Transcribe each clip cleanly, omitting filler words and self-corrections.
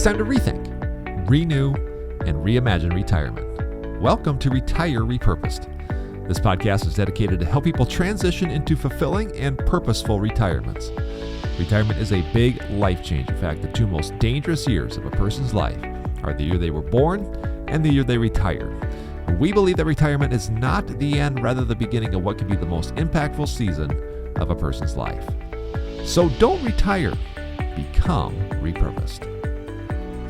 It's time to rethink, renew, and reimagine retirement. Welcome to Retire Repurposed. This podcast is dedicated to help people transition into fulfilling and purposeful retirements. Retirement is a big life change. In fact, the two most dangerous years of a person's life are the year they were born and the year they retire. We believe that retirement is not the end, rather the beginning of what could be the most impactful season of a person's life. So don't retire, become repurposed.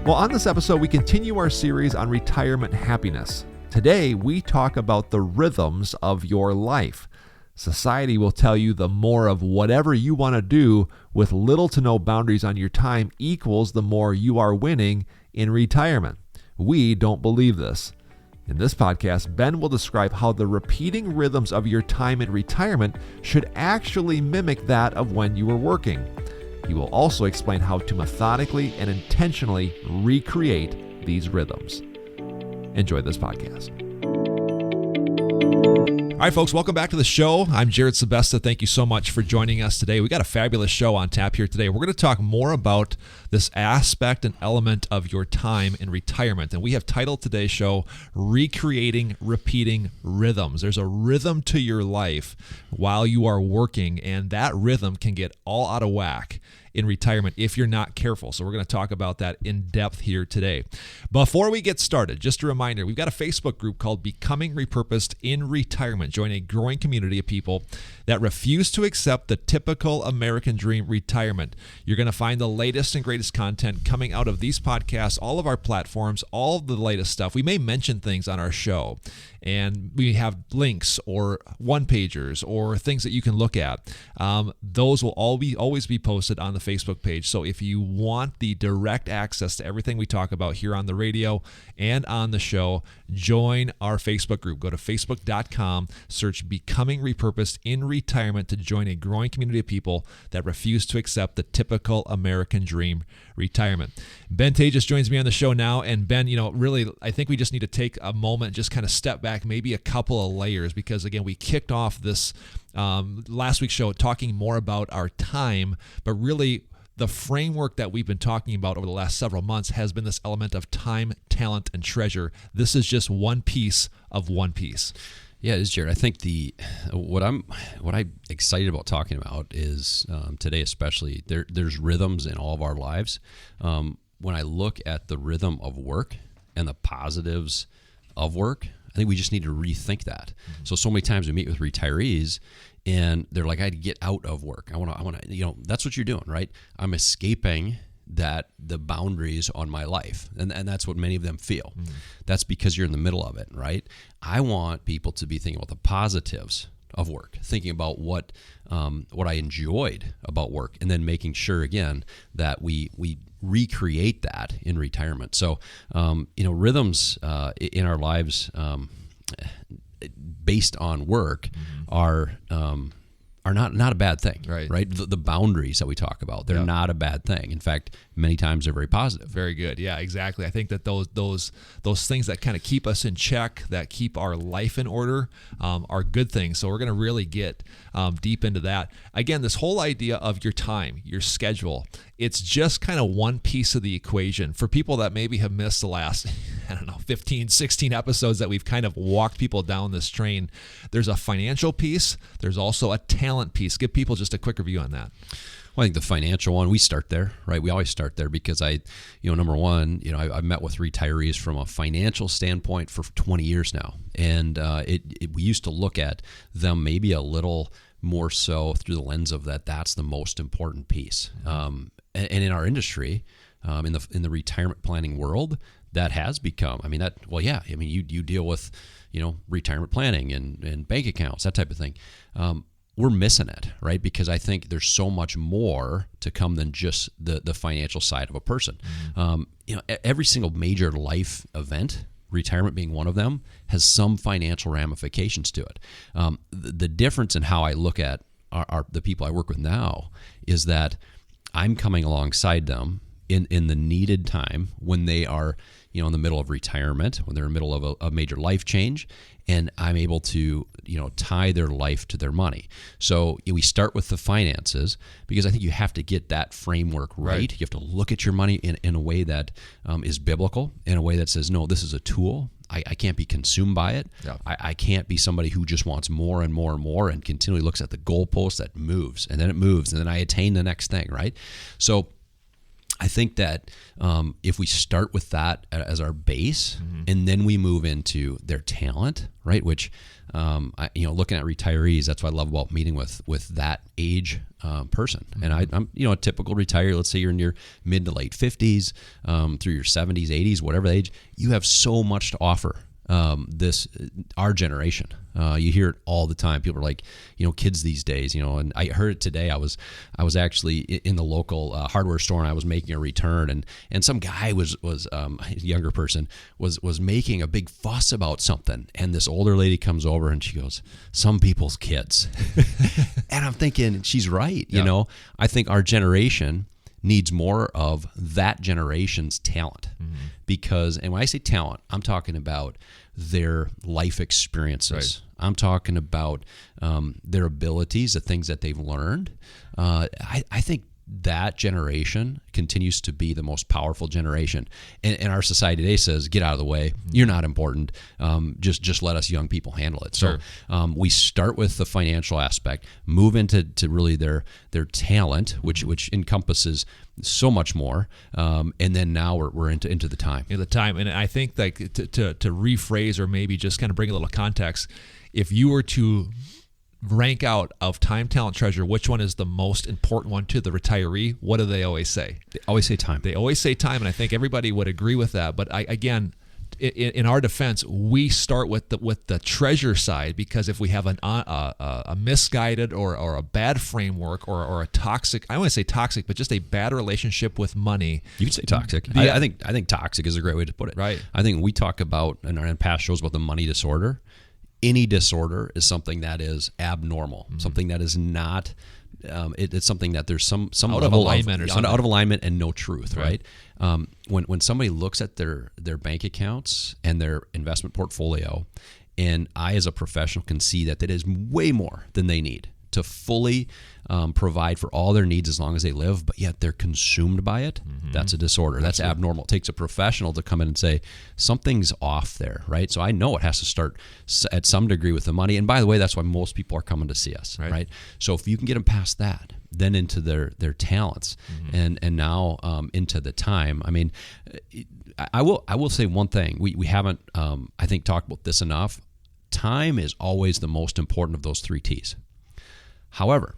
Well, on this episode, we continue our series on retirement happiness. Today, we talk about the rhythms of your life. Society will tell you the more of whatever you want to do with little to no boundaries on your time equals the more you are winning in retirement. We don't believe this. In this podcast, Ben will describe how the repeating rhythms of your time in retirement should actually mimic that of when you were working. He will also explain how to methodically and intentionally recreate these rhythms. Enjoy this podcast. All right, folks, welcome back to the show. I'm Jared Sebesta. Thank you so much for joining us today. We got a fabulous show on tap here today. We're going to talk more about this aspect and element of your time in retirement. And we have titled today's show, Recreating Repeating Rhythms. There's a rhythm to your life while you are working, and that rhythm can get all out of whack in retirement if you're not careful. So we're going to talk about that in depth here today. Before we get started, just a reminder, we've got a Facebook group called Becoming Repurposed in Retirement. Join a growing community of people that refuse to accept the typical American dream retirement. You're going to find the latest and greatest content coming out of these podcasts, all of our platforms, all of the latest stuff. We may mention things on our show, and we have links or one-pagers or things that you can look at. Those will always be posted on the Facebook page. So if you want the direct access to everything we talk about here on the radio and on the show, join our Facebook group. Go to facebook.com, search Becoming Repurposed in Retirement to join a growing community of people that refuse to accept the typical American dream retirement. Ben Tejas joins me on the show now. And Ben, really, I think we just need to take a moment, just kind of step back, maybe a couple of layers, because again, we kicked off this last week's show talking more about our time, but really the framework that we've been talking about over the last several months has been this element of time, talent, and treasure. This is just one piece of one piece. Yeah, it is, Jared. I think what I'm excited about talking about is today, especially there's rhythms in all of our lives. When I look at the rhythm of work and the positives of work, I think we just need to rethink that. Mm-hmm. So many times we meet with retirees and they're like, "I'd get out of work. I want to, that's what you're doing, right? I'm escaping the boundaries on my life." And that's what many of them feel. Mm-hmm. That's because you're in the middle of it, right? I want people to be thinking about the positives of work, thinking about what I enjoyed about work, and then making sure again that we recreate that in retirement. So rhythms in our lives based on work are not a bad thing, right? The boundaries that we talk about, they're not a bad thing. In fact, many times they're very positive. Very good. Yeah, exactly. I think that those things that kind of keep us in check, that keep our life in order, are good things. So we're going to really get deep into that. Again, this whole idea of your time, your schedule, it's just kind of one piece of the equation. For people that maybe have missed the last, 15, 16 episodes that we've kind of walked people down this train, there's a financial piece. There's also a talent piece. Give people just a quick review on that. Well, I think the financial one, we start there, right? We always start there because number one, I've met with retirees from a financial standpoint for 20 years now. And we used to look at them maybe a little more so through the lens of that's the most important piece. And in our industry, in the retirement planning world, that has become, you deal with, retirement planning and bank accounts, that type of thing. We're missing it, right? Because I think there's so much more to come than just the financial side of a person. Mm-hmm. Every single major life event, retirement being one of them, has some financial ramifications to it. The difference in how I look at the people I work with now is that I'm coming alongside them in the needed time when they are, in the middle of retirement, when they're in the middle of a major life change, and I'm able to, tie their life to their money. So we start with the finances because I think you have to get that framework right. You have to look at your money in a way that is biblical, in a way that says, no, this is a tool. I can't be consumed by it. Yeah. I can't be somebody who just wants more and more and more and continually looks at the goalpost that moves, and then it moves, and then I attain the next thing, right? So I think that if we start with that as our base, and then we move into their talent, right? Which, looking at retirees, that's what I love about meeting with that age person. And I'm a typical retiree. Let's say you're in your mid to late 50s, through your 70s, 80s, whatever age. You have so much to offer. Our generation, you hear it all the time. People are like, kids these days, and I heard it today. I was actually in the local hardware store, and I was making a return, and some guy was a younger person was making a big fuss about something, and this older lady comes over and she goes, "Some people's kids," and I'm thinking she's right. Yeah. I think our generation needs more of that generation's talent, because, and when I say talent, I'm talking about their life experiences. Right. I'm talking about their abilities, the things that they've learned. I think that generation continues to be the most powerful generation. And our society today says, get out of the way. You're not important. Just let us young people handle it. So we start with the financial aspect, move into really their talent, which encompasses so much more. And then now we're into the time. The time. And I think like to rephrase, or maybe just kind of bring a little context, if you were to rank out of time, talent, treasure, which one is the most important one to the retiree? What do they always say? They always say time. They always say time, and I think everybody would agree with that. But again, in our defense, we start with the treasure side, because if we have a misguided or a bad framework or a toxic, I don't want to say toxic, but just a bad relationship with money. You can say toxic. I think toxic is a great way to put it. Right. I think we talk about in our past shows about the money disorder. Any disorder is something that is abnormal, something that is not. It's something that there's some out of alignment or something. Out of alignment and no truth, right? When somebody looks at their bank accounts and their investment portfolio, and I as a professional can see that is way more than they need to fully provide for all their needs as long as they live, but yet they're consumed by it, that's a disorder. That's abnormal. It takes a professional to come in and say, something's off there, right? So I know it has to start at some degree with the money. And by the way, that's why most people are coming to see us, right? So if you can get them past that, then into their talents, and now into the time. I mean, I will say one thing. We haven't, I think, talked about this enough. Time is always the most important of those 3 T's. However,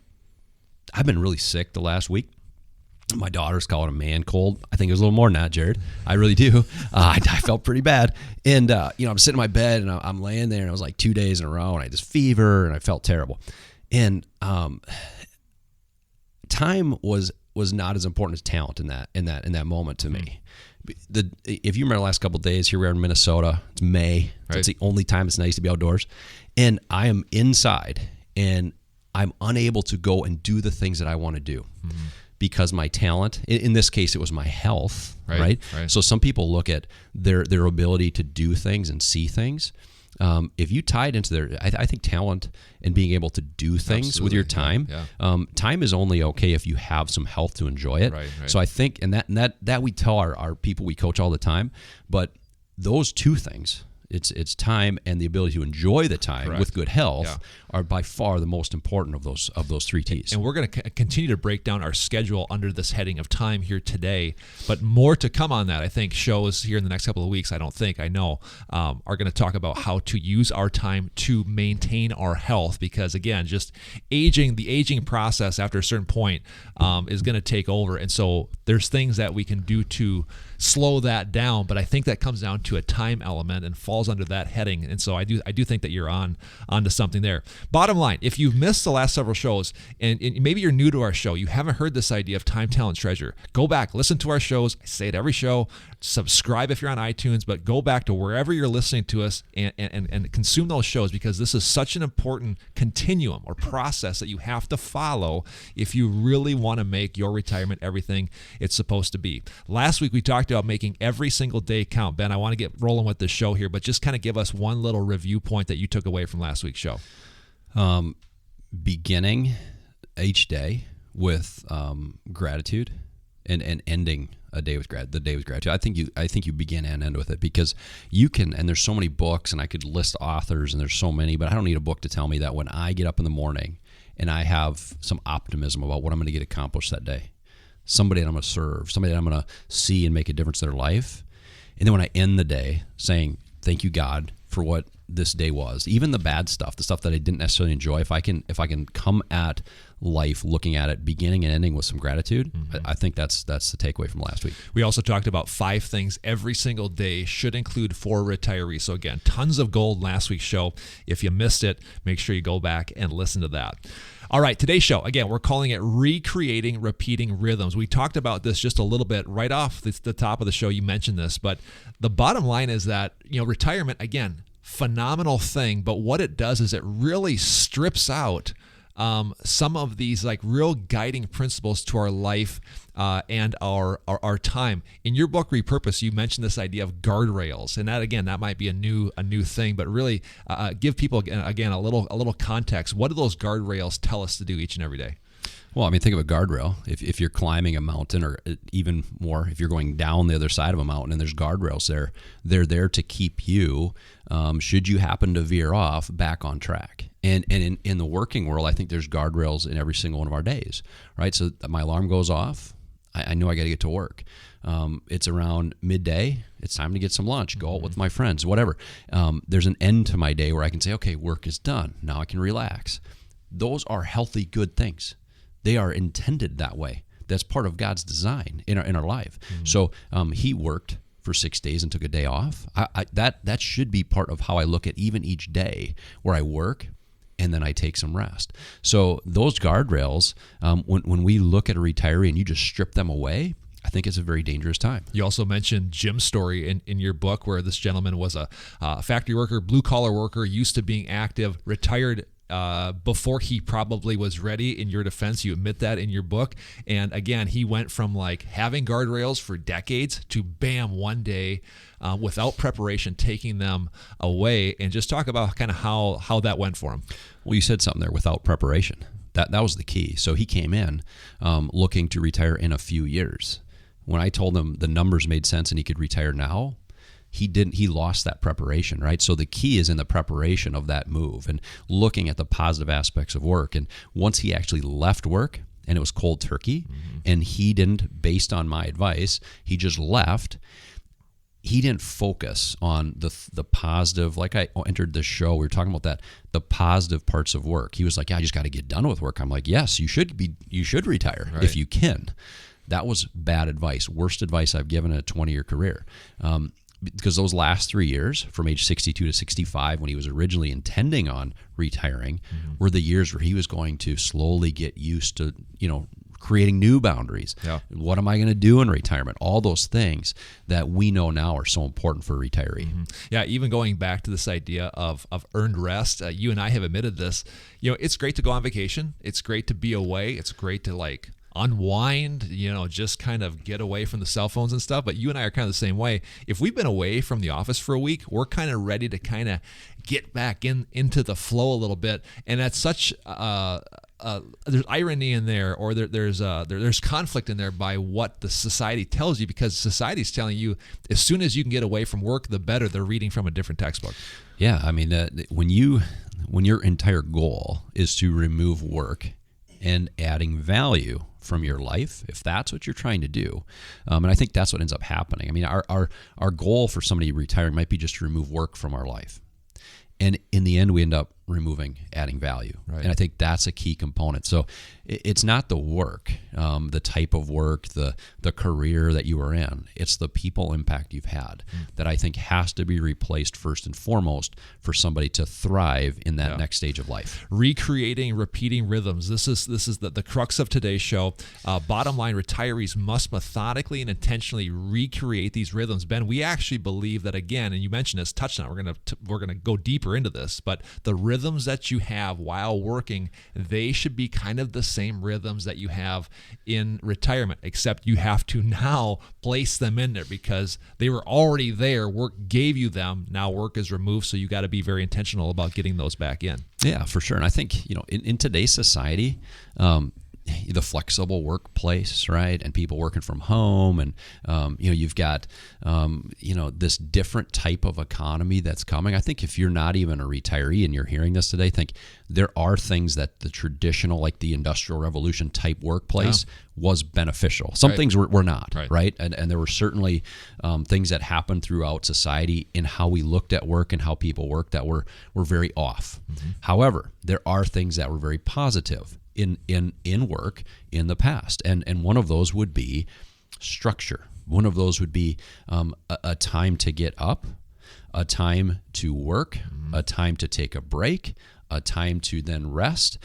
I've been really sick the last week. My daughters call it a man cold. I think it was a little more than that, Jared. I really do. I felt pretty bad. And, I'm sitting in my bed, and I'm laying there, and I was like 2 days in a row, and I just fever, and I felt terrible. And time was not as important as talent in that moment to me. If you remember the last couple of days, here we are in Minnesota. It's May. Right. It's the only time it's nice to be outdoors. And I am inside, and I'm unable to go and do the things that I want to do because my talent, in this case, it was my health, right? So some people look at their ability to do things and see things. If you tie it into I think talent and being able to do things with your time, time is only okay if you have some health to enjoy it. Right. So I think, and that we tell our people we coach all the time, but those 2 things, it's time and the ability to enjoy the time with good health are by far the most important of those 3 T's. And we're going to continue to break down our schedule under this heading of time here today, but more to come on that. I think shows here in the next couple of weeks, I know, are going to talk about how to use our time to maintain our health, because again, just the aging process after a certain point is going to take over. And so there's things that we can do to slow that down. But I think that comes down to a time element and falls under that heading. And so I do think that you're onto something there. Bottom line, if you've missed the last several shows and maybe you're new to our show, you haven't heard this idea of time, talent, treasure, go back, listen to our shows. I say it every show. Subscribe if you're on iTunes, but go back to wherever you're listening to us and consume those shows, because this is such an important continuum or process that you have to follow if you really want to make your retirement everything it's supposed to be. Last week we talked about making every single day count. Ben, I want to get rolling with the show here, but just kind of give us one little review point that you took away from last week's show. Beginning each day with gratitude and ending a day with the day with gratitude. I think you begin and end with it, because you can, and there's so many books, and I could list authors, and there's so many, but I don't need a book to tell me that when I get up in the morning and I have some optimism about what I'm going to get accomplished that day, somebody that I'm going to serve, somebody that I'm going to see and make a difference in their life, and then when I end the day saying, thank you, God, for what this day was, even the bad stuff, the stuff that I didn't necessarily enjoy, if I can come at life looking at it beginning and ending with some gratitude, I think that's the takeaway from last week. We also talked about 5 things every single day should include for retirees. So again, tons of gold last week's show. If you missed it, make sure you go back and listen to that. All right, today's show, again, we're calling it Recreating Repeating Rhythms. We talked about this just a little bit right off the top of the show. You mentioned this, but the bottom line is that, retirement, again, phenomenal thing, but what it does is it really strips out some of these like real guiding principles to our life and our time. In your book Repurpose, you mentioned this idea of guardrails, and that might be a new thing, but really give people again a little context. What do those guardrails tell us to do each and every day? Well, I mean, think of a guardrail. If you're climbing a mountain, or even more, if you're going down the other side of a mountain and there's guardrails there, they're there to keep you, should you happen to veer off, back on track. And in the working world, I think there's guardrails in every single one of our days, right? So my alarm goes off. I know I got to get to work. It's around midday. It's time to get some lunch, go out with my friends, whatever. There's an end to my day where I can say, okay, work is done. Now I can relax. Those are healthy, good things. They are intended that way. That's part of God's design in our life. So he worked for 6 days and took a day off. That should be part of how I look at even each day, where I work and then I take some rest. So those guardrails, when we look at a retiree and you just strip them away, I think it's a very dangerous time. You also mentioned Jim's story in your book, where this gentleman was a factory worker, blue-collar worker, used to being active, retired before he probably was ready. In your defense, you admit that in your book. And again, he went from like having guardrails for decades to bam, one day, without preparation, taking them away. And just talk about kind of how that went for him. Well, you said something there, without preparation. That was the key. So he came in looking to retire in a few years. When I told him the numbers made sense and he could retire now, he lost that preparation, right? So the key is in the preparation of that move and looking at the positive aspects of work. And once he actually left work and it was cold turkey, and he didn't, based on my advice, he just left. He didn't focus on the positive. Like I entered this show, we were talking about that, the positive parts of work. He was like, yeah, I just got to get done with work. I'm like, yes, you should retire if you can. That was bad advice, worst advice I've given in a 20-year career. Because those last 3 years, from age 62 to 65, when he was originally intending on retiring, were the years where he was going to slowly get used to, creating new boundaries. Yeah. What am I going to do in retirement? All those things that we know now are so important for a retiree. Yeah, even going back to this idea of earned rest, you and I have admitted this. It's great to go on vacation. It's great to be away. It's great to unwind, just kind of get away from the cell phones and stuff. But you and I are kind of the same way. If we've been away from the office for a week, we're kind of ready to kind of get back into the flow a little bit. And that's such there's irony in there, or there's conflict in there by what the society tells you, because society's telling you as soon as you can get away from work, the better. They're reading from a different textbook. Yeah, I mean, when your entire goal is to remove work and adding value from your life, if that's what you're trying to do, and I think that's what ends up happening. I mean, our goal for somebody retiring might be just to remove work from our life, and in the end, we end up removing adding value. Right. And I think that's a key component. So it's not the work, the type of work, the career that you are in. It's the people impact you've had that I think has to be replaced first and foremost for somebody to thrive in that next stage of life. Recreating, repeating rhythms. This is the crux of today's show. Bottom line, retirees must methodically and intentionally recreate these rhythms. Ben, we actually believe that, again, and you mentioned this, touched on it, we're gonna go deeper into this, but the rhythms that you have while working, they should be kind of the same rhythms that you have in retirement, except you have to now place them in there because they were already there. Work gave you them. Now work is removed, so you got to be very intentional about getting those back in. Yeah, for sure. And I think, in today's society, the flexible workplace, right? And people working from home, and you've got this different type of economy that's coming. I think if you're not even a retiree and you're hearing this today, think there are things that the traditional, like the Industrial Revolution type workplace was beneficial. Some things were not, right? And there were certainly things that happened throughout society in how we looked at work and how people worked that were very off. Mm-hmm. However, there are things that were very positive in work in the past. And one of those would be structure. One of those would be a time to get up, a time to work, a time to take a break, a time to then rest.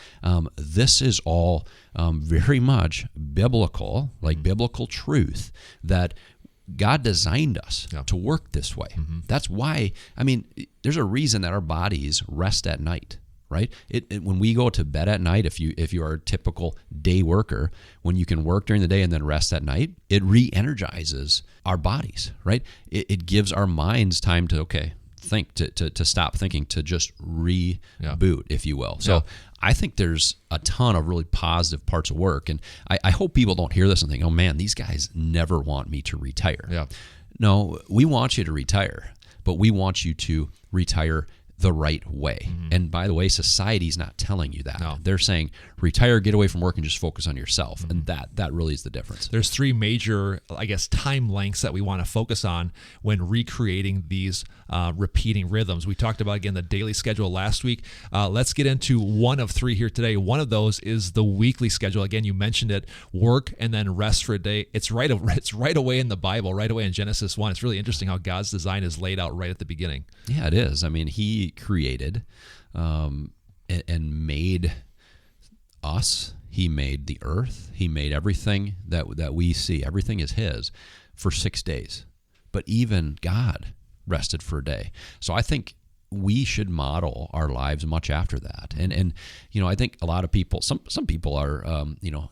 This is all very much biblical, like biblical truth that God designed us to work this way. Mm-hmm. That's why, there's a reason that our bodies rest at night. Right? When we go to bed at night, if you are a typical day worker, when you can work during the day and then rest at night, it re-energizes our bodies, right? It gives our minds time to think, to stop thinking, to just reboot, if you will. So I think there's a ton of really positive parts of work, and I hope people don't hear this and think, oh man, these guys never want me to retire. Yeah. No, we want you to retire, but we want you to retire the right way. Mm-hmm. And by the way, society's not telling you that. No. They're saying retire, get away from work, and just focus on yourself. Mm-hmm. And that really is the difference. There's three major, time lengths that we want to focus on when recreating these repeating rhythms. We talked about, again, the daily schedule last week. Let's get into one of three here today. One of those is the weekly schedule. Again, you mentioned it, work and then rest for a day. It's right away in the Bible, right away in Genesis 1. It's really interesting how God's design is laid out right at the beginning. Yeah, it is. He created and made us. He made the earth. He made everything that we see. Everything is his for 6 days. But even God rested for a day. So I think we should model our lives much after that. And I think a lot of people, some people are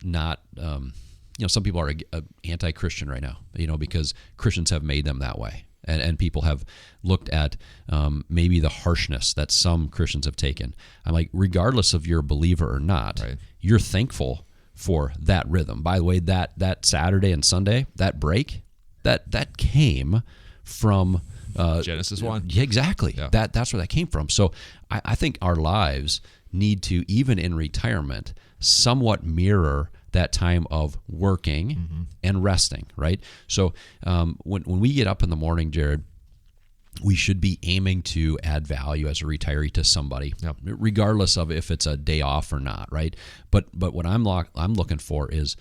not some people are anti-Christian right now, because Christians have made them that way. And people have looked at maybe the harshness that some Christians have taken. I'm like, regardless of you're a believer or not, you're thankful for that rhythm. By the way, that Saturday and Sunday, that break, that came from Genesis 1. Yeah, exactly. Yeah. That's where that came from. So I think our lives need to, even in retirement, somewhat mirror that time of working and resting, right? So when we get up in the morning, Jared, we should be aiming to add value as a retiree to somebody, regardless of if it's a day off or not, right? But what I'm looking for is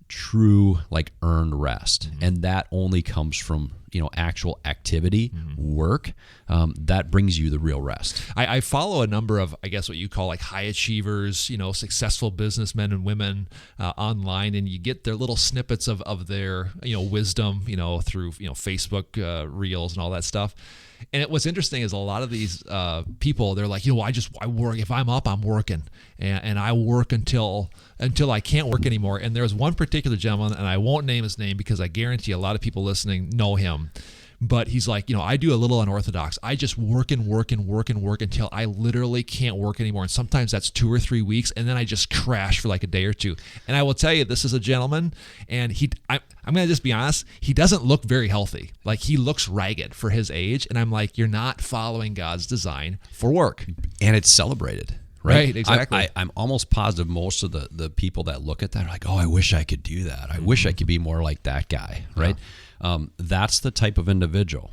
true, earned rest, and that only comes from actual activity, work, that brings you the real rest. I follow a number of, what you call high achievers, successful businessmen and women online, and you get their little snippets of their, wisdom, through, Facebook reels and all that stuff. And what's interesting is a lot of these people, they're like, I work. If I'm up, I'm working, and I work until I can't work anymore. And there's one particular gentleman, and I won't name his name because I guarantee a lot of people listening know him. But he's like, I do a little unorthodox. I just work until I literally can't work anymore. And sometimes that's 2 or 3 weeks, and then I just crash for a day or two. And I will tell you, this is a gentleman, and I'm going to just be honest, he doesn't look very healthy. He looks ragged for his age. And I'm like, you're not following God's design for work. And it's celebrated. Right, exactly. I'm almost positive most of the people that look at that are like, oh, I wish I could do that. I wish I could be more like that guy, right? That's the type of individual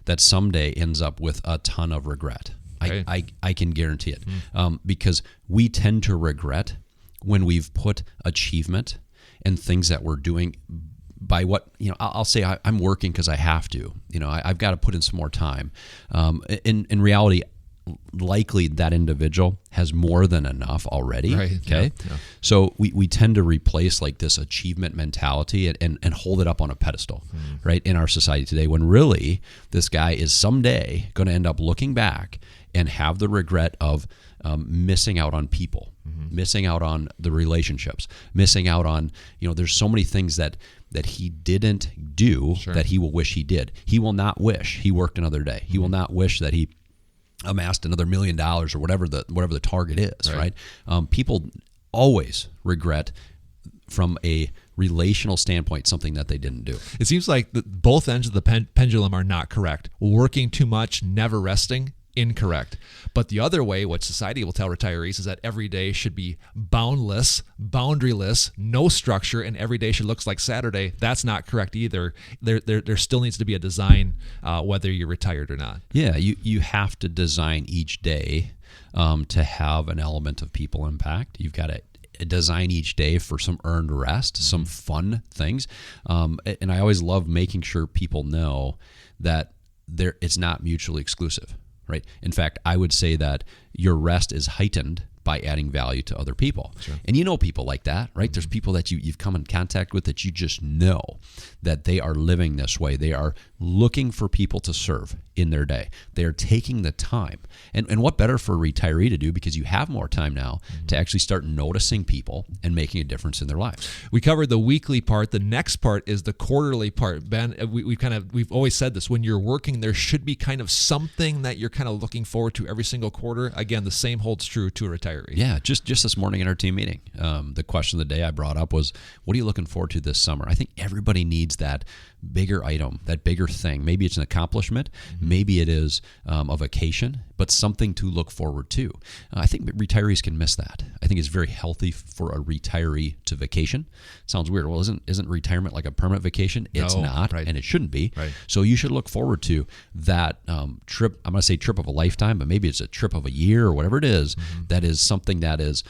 that someday ends up with a ton of regret. Right. I can guarantee it. Because we tend to regret when we've put achievement and things that we're doing by what, I'll say I'm working because I have to. I've got to put in some more time. In reality, likely that individual has more than enough already. Right. Okay. Yeah. So we tend to replace like this achievement mentality and hold it up on a pedestal, right, in our society today, when really this guy is someday going to end up looking back and have the regret of missing out on people, missing out on the relationships, missing out on, there's so many things that he didn't do that he will wish he did. He will not wish he worked another day. He will not wish that he amassed another $1 million or whatever the target is, right? People always regret from a relational standpoint something that they didn't do. It seems like both ends of the pendulum are not correct. Working too much, never resting, incorrect. But the other way, what society will tell retirees, is that every day should be boundless, boundaryless, no structure, and every day should look like Saturday. That's not correct either. There still needs to be a design, whether you're retired or not. Yeah, you have to design each day to have an element of people impact. You've got to design each day for some earned rest, some fun things. And I always love making sure people know that it's not mutually exclusive. Right. In fact, I would say that your rest is heightened by adding value to other people. Sure. And people like that, right? There's people that you've come in contact with that you just know that they are living this way. They are looking for people to serve in their day. They are taking the time. And what better for a retiree to do, because you have more time now to actually start noticing people and making a difference in their lives. We covered the weekly part. The next part is the quarterly part. Ben, we've always said this. When you're working, there should be kind of something that you're kind of looking forward to every single quarter. Again, the same holds true to a retiree. Yeah, just this morning in our team meeting, the question of the day I brought up was, what are you looking forward to this summer? I think everybody needs that bigger item, that bigger thing. Maybe it's an accomplishment. Maybe it is a vacation, but something to look forward to. I think retirees can miss that. I think it's very healthy for a retiree to vacation. Sounds weird. Well, isn't retirement like a permanent vacation? It's not, and it shouldn't be. Right. So you should look forward to that trip. I'm going to say trip of a lifetime, but maybe it's a trip of a year or whatever it is. That is something that is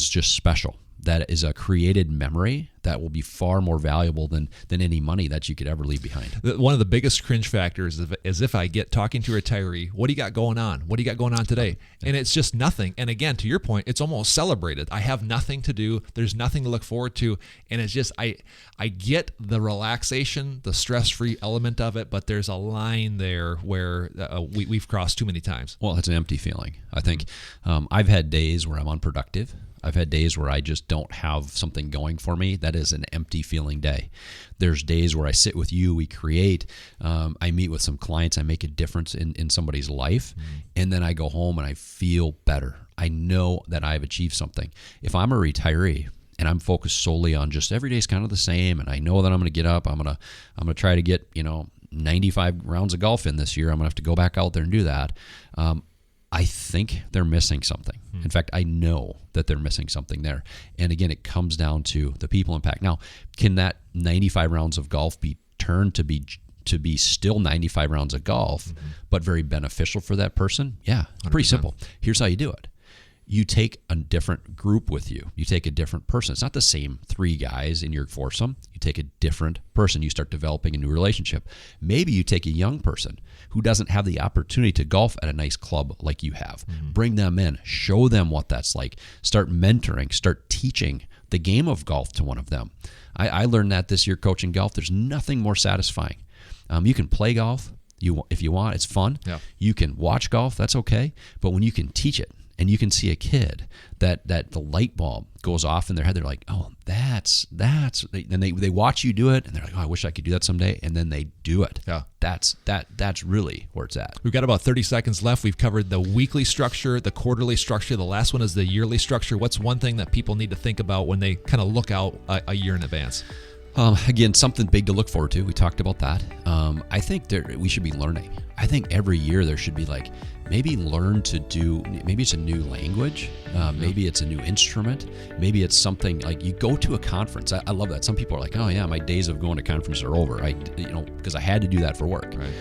just special. That is a created memory that will be far more valuable than any money that you could ever leave behind. One of the biggest cringe factors is if I get talking to a retiree, what do you got going on? What do you got going on today? And it's just nothing. And again, to your point, it's almost celebrated. I have nothing to do. There's nothing to look forward to. And it's just, I get the relaxation, the stress-free element of it, but there's a line there where we've crossed too many times. Well, it's an empty feeling. I think I've had days where I'm unproductive. I've had days where I just don't have something going for me. That is an empty feeling day. There's days where I sit with you, we create, I meet with some clients, I make a difference in somebody's life, and then I go home and I feel better. I know that I've achieved something. If I'm a retiree and I'm focused solely on just every day's kind of the same, and I know that I'm going to get up, I'm going to try to get 95 rounds of golf in this year. I'm going to have to go back out there and do that. I think they're missing something. In fact, I know that they're missing something there. And again, it comes down to the people impact. Now, can that 95 rounds of golf be turned to be still 95 rounds of golf, but very beneficial for that person? Yeah, 100%. Pretty simple. Here's how you do it. You take a different group with you. You take a different person. It's not the same 3 guys in your foursome. You take a different person. You start developing a new relationship. Maybe you take a young person who doesn't have the opportunity to golf at a nice club like you have. Bring them in. Show them what that's like. Start mentoring. Start teaching the game of golf to one of them. I learned that this year coaching golf. There's nothing more satisfying. You can play golf if you want. It's fun. Yeah. You can watch golf. That's okay. But when you can teach it, and you can see a kid that the light bulb goes off in their head. They're like, oh, that's. Then they watch you do it, and they're like, oh, I wish I could do that someday. And then they do it. Yeah, that's really where it's at. We've got about 30 seconds left. We've covered the weekly structure, the quarterly structure. The last one is the yearly structure. What's one thing that people need to think about when they kind of look out a year in advance? Again, something big to look forward to. We talked about that. I think we should be learning. I think every year there should be like maybe learn to do, maybe it's a new language, maybe it's a new instrument, maybe it's something like you go to a conference. I love that. Some people are like, oh yeah, my days of going to conferences are over. Because I had to do that for work. Right.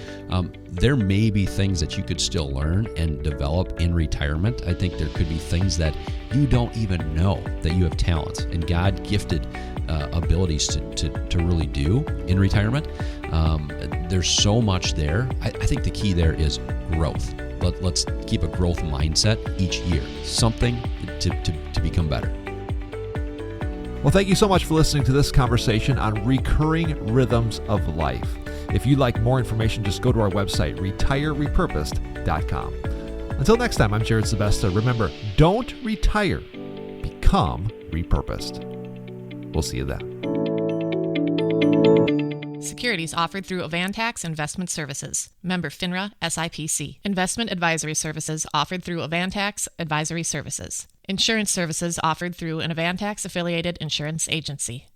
There may be things that you could still learn and develop in retirement. I think there could be things that you don't even know that you have talents and God gifted abilities to really do in retirement. There's so much there. I think the key there is growth. Let's keep a growth mindset each year, something to become better. Well, thank you so much for listening to this conversation on recurring rhythms of life. If you'd like more information, just go to our website, retirerepurposed.com. Until next time, I'm Jared Sebesta. Remember, don't retire, become repurposed. We'll see you then. Securities offered through Avantax Investment Services. Member FINRA SIPC. Investment advisory services offered through Avantax Advisory Services. Insurance services offered through an Avantax affiliated insurance agency.